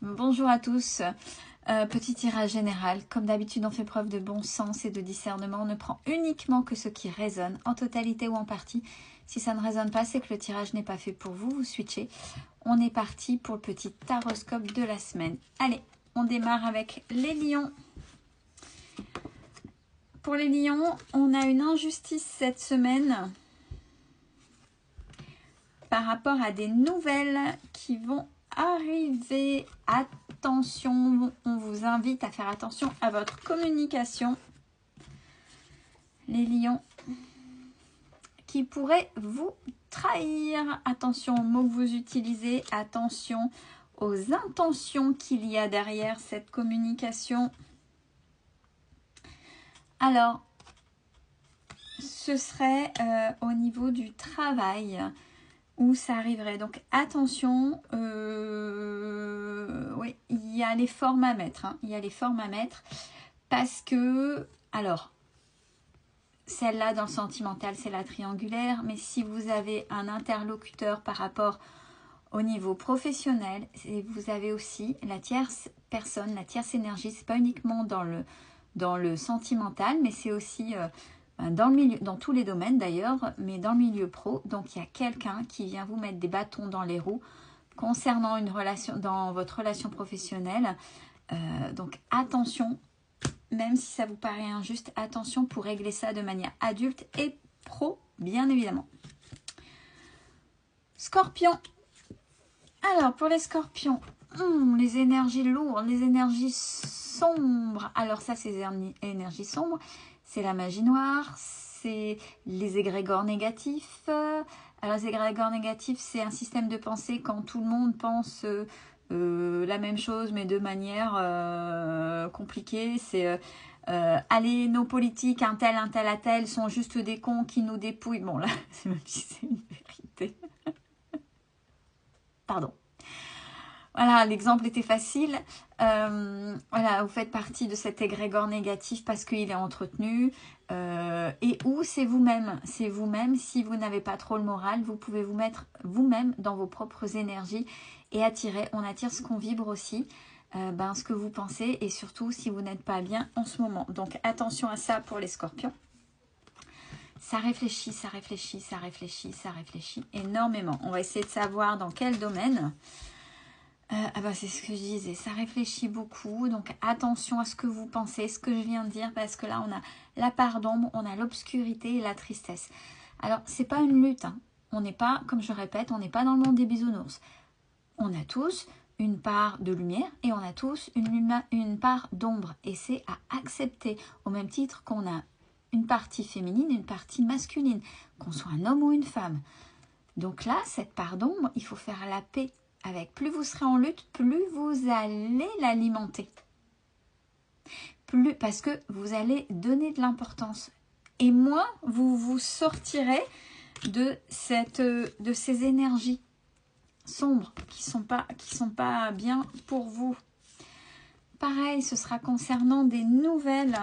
Bonjour à tous. Petit tirage général. Comme d'habitude, on fait preuve de bon sens et de discernement. On ne prend uniquement que ce qui résonne, en totalité ou en partie. Si ça ne résonne pas, c'est que le tirage n'est pas fait pour vous. Vous switchez. On est parti pour le petit taroscope de la semaine. Allez, on démarre avec les lions. Pour les lions, on a une injustice cette semaine par rapport à des nouvelles qui vont arriver. Attention, on vous invite à faire attention à votre communication. Les lions qui pourraient vous trahir. Attention aux mots que vous utilisez. Attention aux intentions qu'il y a derrière cette communication. Alors, ce serait au niveau du travail où ça arriverait. Donc attention, oui, il y a les formes à mettre. Il y a les formes à mettre parce que, alors, celle-là dans le sentimental, c'est la triangulaire. Mais si vous avez un interlocuteur par rapport au niveau professionnel, et vous avez aussi la tierce personne, la tierce énergie. C'est pas uniquement dans le sentimental, mais c'est aussi dans le milieu, dans tous les domaines d'ailleurs, mais dans le milieu pro. Donc il y a quelqu'un qui vient vous mettre des bâtons dans les roues concernant une relation, dans votre relation professionnelle. Donc attention, même si ça vous paraît injuste, attention pour régler ça de manière adulte et pro, bien évidemment. Scorpion. Alors pour les scorpions, les énergies lourdes, les énergies sombres. Alors ça, c'est les énergies sombres. C'est la magie noire, c'est les égrégores négatifs. Alors les égrégores négatifs, c'est un système de pensée quand tout le monde pense la même chose, mais de manière compliquée. C'est allez, nos politiques, un tel, un tel sont juste des cons qui nous dépouillent. Bon là, c'est même si c'est une vérité. Pardon. Voilà, l'exemple était facile. Voilà, vous faites partie de cet égrégore négatif parce qu'il est entretenu. Et où c'est vous-même. C'est vous-même. Si vous n'avez pas trop le moral, vous pouvez vous mettre vous-même dans vos propres énergies et attirer. On attire ce qu'on vibre aussi, ce que vous pensez et surtout si vous n'êtes pas bien en ce moment. Donc attention à ça pour les scorpions. Ça réfléchit, ça réfléchit, ça réfléchit, ça réfléchit énormément. On va essayer de savoir dans quel domaine. C'est ce que je disais, ça réfléchit beaucoup, donc attention à ce que vous pensez, ce que je viens de dire, parce que là on a la part d'ombre, on a l'obscurité et la tristesse. Alors c'est pas une lutte, on n'est pas, comme je répète, on n'est pas dans le monde des bisounours. On a tous une part de lumière et on a tous une part d'ombre, et c'est à accepter, au même titre qu'on a une partie féminine et une partie masculine, qu'on soit un homme ou une femme. Donc là, cette part d'ombre, il faut faire la paix avec. Plus vous serez en lutte, plus vous allez l'alimenter. Parce que vous allez donner de l'importance. Et moins vous vous sortirez de ces énergies sombres qui sont pas bien pour vous. Pareil, ce sera concernant des nouvelles.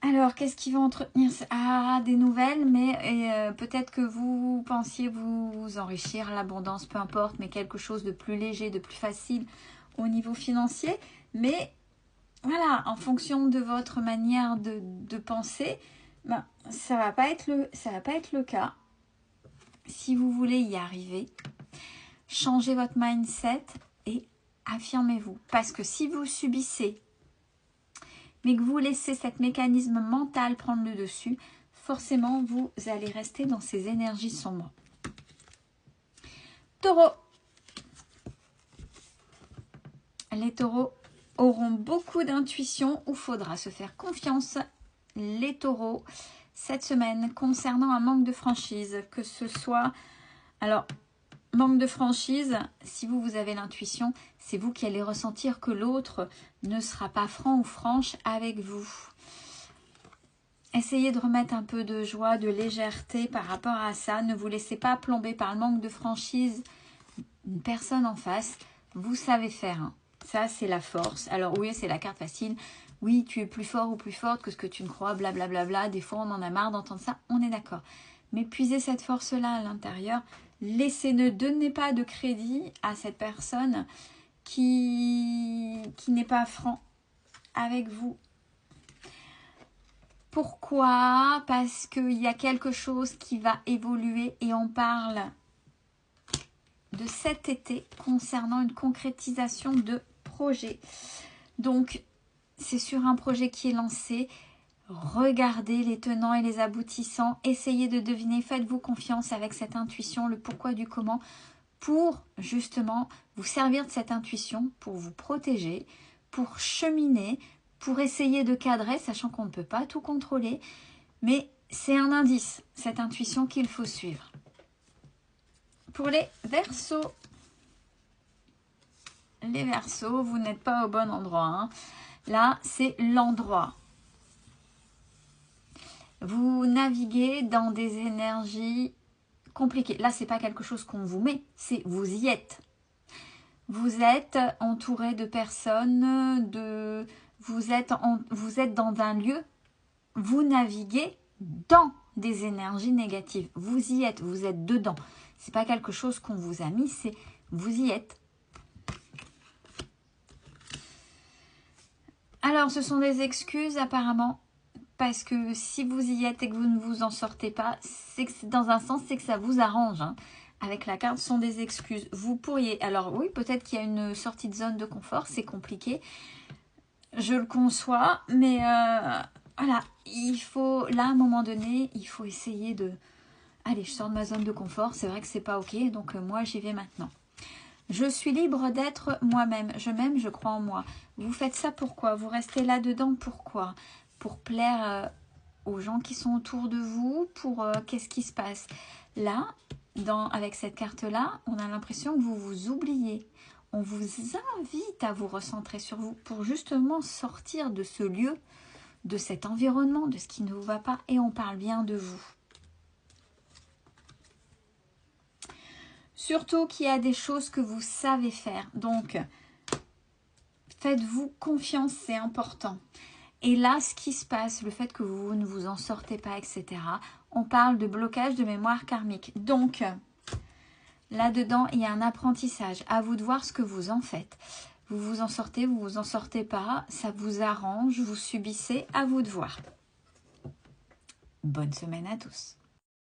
Alors, qu'est-ce qui va entretenir? Des nouvelles, mais peut-être que vous pensiez vous enrichir, l'abondance, peu importe, mais quelque chose de plus léger, de plus facile au niveau financier. Mais voilà, en fonction de votre manière de penser, ça va pas être le cas. Si vous voulez y arriver, changez votre mindset et affirmez-vous. Parce que si vous subissez mais que vous laissez cet mécanisme mental prendre le dessus, forcément, vous allez rester dans ces énergies sombres. Taureau. Les taureaux auront beaucoup d'intuition ou faudra se faire confiance. Les taureaux, cette semaine, concernant un manque de franchise, que ce soit... Alors, manque de franchise, si vous avez l'intuition, c'est vous qui allez ressentir que l'autre ne sera pas franc ou franche avec vous. Essayez de remettre un peu de joie, de légèreté par rapport à ça. Ne vous laissez pas plomber par le manque de franchise. Une personne en face, vous savez faire. Ça, c'est la force. Alors oui, c'est la carte facile. Oui, tu es plus fort ou plus forte que ce que tu ne crois, blablabla. Bla, bla, bla. Des fois, on en a marre d'entendre ça. On est d'accord. Mais puisez cette force-là à l'intérieur. Ne donnez pas de crédit à cette personne qui n'est pas franc avec vous. Pourquoi? Parce qu'il y a quelque chose qui va évoluer et on parle de cet été concernant une concrétisation de projet. Donc, c'est sur un projet qui est lancé. Regardez les tenants et les aboutissants. Essayez de deviner. Faites-vous confiance avec cette intuition, le pourquoi du comment, pour justement vous servir de cette intuition, pour vous protéger, pour cheminer, pour essayer de cadrer, sachant qu'on ne peut pas tout contrôler. Mais c'est un indice, cette intuition qu'il faut suivre. Pour les Verseaux, vous n'êtes pas au bon endroit. Hein. Là, c'est l'endroit. Vous naviguez dans des énergies compliquées. Là, c'est pas quelque chose qu'on vous met, c'est vous y êtes. Vous êtes entouré de personnes, vous êtes dans un lieu, vous naviguez dans des énergies négatives. Vous y êtes, vous êtes dedans. C'est pas quelque chose qu'on vous a mis, c'est vous y êtes. Alors, ce sont des excuses apparemment, parce que si vous y êtes et que vous ne vous en sortez pas, c'est que dans un sens, c'est que ça vous arrange. Hein. Avec la carte, ce sont des excuses. Vous pourriez, alors oui, peut-être qu'il y a une sortie de zone de confort, c'est compliqué. Je le conçois, mais voilà, il faut, là, à un moment donné, il faut essayer de... Allez, je sors de ma zone de confort, c'est vrai que c'est pas ok, donc moi, j'y vais maintenant. Je suis libre d'être moi-même. Je m'aime, je crois en moi. Vous faites ça pourquoi? Vous restez là-dedans pourquoi? Pour plaire aux gens qui sont autour de vous? Pour qu'est-ce qui se passe? Là, avec cette carte-là, on a l'impression que vous vous oubliez. On vous invite à vous recentrer sur vous pour justement sortir de ce lieu, de cet environnement, de ce qui ne vous va pas. Et on parle bien de vous. Surtout qu'il y a des choses que vous savez faire. Donc, faites-vous confiance, c'est important. Et là, ce qui se passe, le fait que vous ne vous en sortez pas, etc. On parle de blocage de mémoire karmique. Donc, là-dedans, il y a un apprentissage. À vous de voir ce que vous en faites. Vous vous en sortez, vous vous en sortez pas. Ça vous arrange, vous subissez. À vous de voir. Bonne semaine à tous.